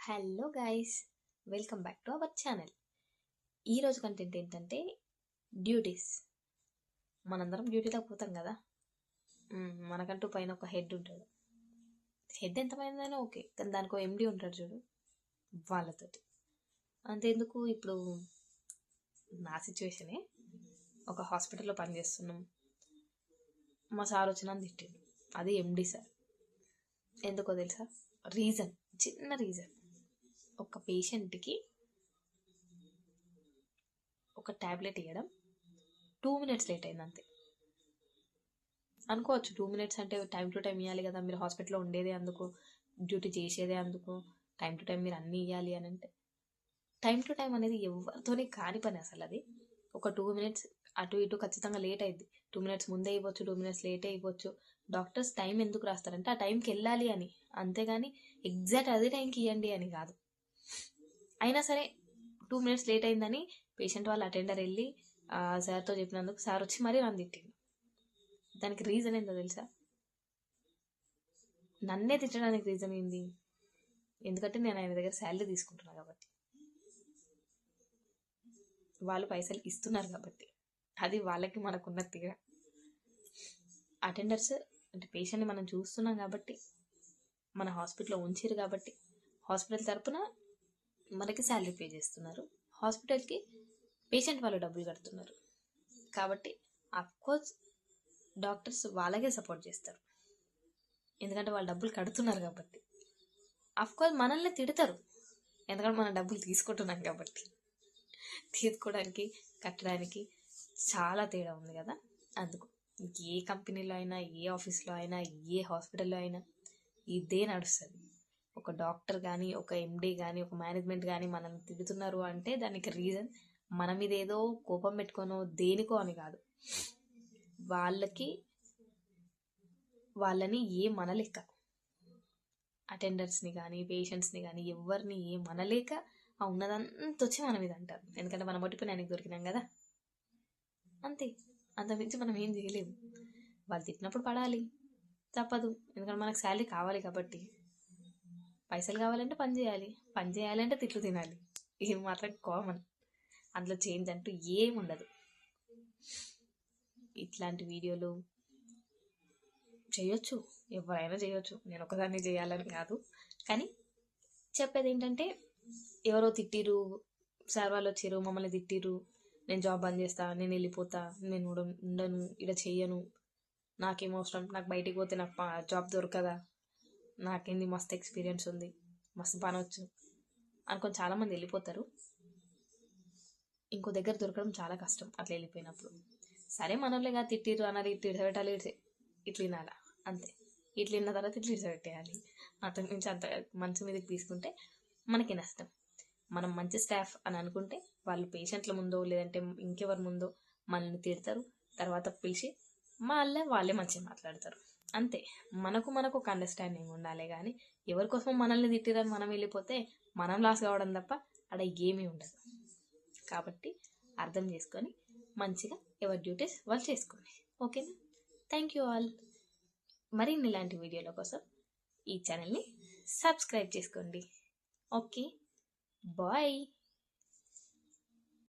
Hello guys, welcome back to our channel. ఈరోజు content ఏంటంటే duties. మనందరం డ్యూటీలోకి పోతాం కదా. మనకంటూ పైన ఒక హెడ్ ఉంటాడు. హెడ్ ఎంతమైందైనా ఓకే, కానీ దానికి ఎండి ఉంటాడు చూడు, వాళ్ళతోటి అంతెందుకు. ఇప్పుడు నా సిచ్యువేషనే, ఒక హాస్పిటల్లో పనిచేస్తున్నాం. మా సార్ వచ్చిన తిట్టిండు, అది ఎండి సార్. ఎందుకో తెలుసా? రీజన్, చిన్న రీజన్. ఒక పేషెంట్కి ఒక ట్యాబ్లెట్ ఇవ్వడం 2 minutes లేట్ అయింది అంతే. అనుకోవచ్చు 2 minutes అంటే టైం టు టైం ఇవ్వాలి కదా, మీరు హాస్పిటల్లో ఉండేదే అందుకు, డ్యూటీ చేసేదే అందుకు, టైం టు టైం మీరు అన్నీ ఇవ్వాలి అని అంటే, టైం టు టైం అనేది ఎవరితోనే కాని పని అసలు. అది ఒక 2 minutes అటు ఇటు ఖచ్చితంగా లేట్ అయింది. 2 minutes ముందే ఇవ్వచ్చు, 2 minutes లేటే ఇవ్వచ్చు. డాక్టర్స్ టైం ఎందుకు రాస్తారంటే ఆ టైంకి వెళ్ళాలి అని, అంతేగాని ఎగ్జాక్ట్ అదే టైంకి ఇవ్వండి అని కాదు. అయినా సరే 2 minutes లేట్ అయిందని పేషెంట్ వాళ్ళ అటెండర్ వెళ్ళి సార్తో చెప్పినందుకు సార్ వచ్చి మరీ నన్ను తిట్టిండు. దానికి రీజన్ ఏంటో తెలుసా? నన్నే తిట్టడానికి రీజన్ ఏంది? ఎందుకంటే నేను ఆయన దగ్గర శాలరీ తీసుకుంటున్నాను కాబట్టి, వాళ్ళు పైసలు ఇస్తున్నారు కాబట్టి. అది వాళ్ళకి మనకున్న తేడా. అటెండర్స్ అంటే పేషెంట్ని మనం చూస్తున్నాం కాబట్టి, మన హాస్పిటల్లో ఉంచారు కాబట్టి, హాస్పిటల్ తరపున మనకి శాలరీ పే చేస్తున్నారు, హాస్పిటల్కి పేషెంట్ వాళ్ళు డబ్బులు కడుతున్నారు కాబట్టి అఫ్కోర్స్ డాక్టర్స్ వాళ్ళకే సపోర్ట్ చేస్తారు, ఎందుకంటే వాళ్ళు డబ్బులు కడుతున్నారు కాబట్టి. అఫ్కోర్స్ మనల్ని తిడతారు, ఎందుకంటే మనం డబ్బులు తీసుకుంటున్నాం కాబట్టి. తీసుకోవడానికి కట్టడానికి చాలా తేడా ఉంది కదా. అందుకు ఏ కంపెనీలో అయినా, ఏ ఆఫీస్లో అయినా, ఏ హాస్పిటల్లో అయినా ఇదే నడుస్తుంది. ఒక డాక్టర్ కానీ, ఒక ఎండి కానీ, ఒక మేనేజ్మెంట్ కానీ మనల్ని తిడుతున్నారు అంటే దానికి రీజన్ మన మీద ఏదో కోపం పెట్టుకోనో దేనికో అని కాదు. వాళ్ళని ఏ మనలేక, అటెండర్స్ని కానీ పేషెంట్స్ని కానీ ఎవరిని ఏ మనలేక ఆ ఉన్నదంతా వచ్చి మన మీద అంటారు. ఎందుకంటే మనం పట్టిపోయి ఆయనకి దొరికినాం కదా, అంతే. అంతకుమించి మనం ఏం చేయలేము. వాళ్ళు తిట్టినప్పుడు పడాలి, తప్పదు. ఎందుకంటే మనకు శాలరీ కావాలి కాబట్టి. పైసలు కావాలంటే పని చేయాలి, పని చేయాలంటే తిట్లు తినాలి. ఇది మాత్రం కామన్, అందులో చేంజ్ అంటూ ఏముండదు. ఇట్లాంటి వీడియోలు చేయొచ్చు, ఎవరైనా చేయొచ్చు, నేను ఒకదాన్ని చేయాలని కాదు. కానీ చెప్పేది ఏంటంటే, ఎవరో తిట్టిరు, సార్ వాళ్ళు వచ్చారు మమ్మల్ని తిట్టిరు, నేను జాబ్ బంద్ చేస్తా, నేను వెళ్ళిపోతా, నేను ఉండను, ఇలా చెయ్యను, నాకేం అవసరం, నాకు బయటికి పోతే నాకు జాబ్ దొరకదా, నాకేంది మస్తు ఎక్స్పీరియన్స్ ఉంది, మస్తు పని వచ్చు అనుకొని చాలామంది వెళ్ళిపోతారు. ఇంకో దగ్గర దొరకడం చాలా కష్టం అట్లా వెళ్ళిపోయినప్పుడు. సరే మనోళ్ళేగా తిట్టిరు అనాలి, తిడబెట్టాలి, ఇట్లా వినాలా అంతే. ఇట్లా విన్న తర్వాత ఇట్లా ఇడిచిపెట్టేయాలి. అంతకు మించి అంత మనసు మీదకి తీసుకుంటే మనకి నష్టం. మనం మంచి స్టాఫ్ అని అనుకుంటే వాళ్ళు పేషెంట్ల ముందో లేదంటే ఇంకెవరి ముందో మనల్ని తిడతారు, తర్వాత పిలిచి వాళ్ళే మంచిగా మాట్లాడతారు. అంతే. మనకు ఒక అండర్స్టాండింగ్ ఉండాలి. కానీ ఎవరికోసం మనల్ని తిట్టిరని మనం వెళ్ళిపోతే మనం లాస్ కావడం తప్ప అక్కడ ఏమీ ఉండదు. కాబట్టి అర్థం చేసుకొని మంచిగా ఎవరి డ్యూటీస్ వాళ్ళు చేసుకోండి. ఓకేనా? Thank you all. మరిన్ని ఇలాంటి వీడియోల కోసం ఈ ఛానల్ని సబ్స్క్రైబ్ చేసుకోండి. Okay, bye.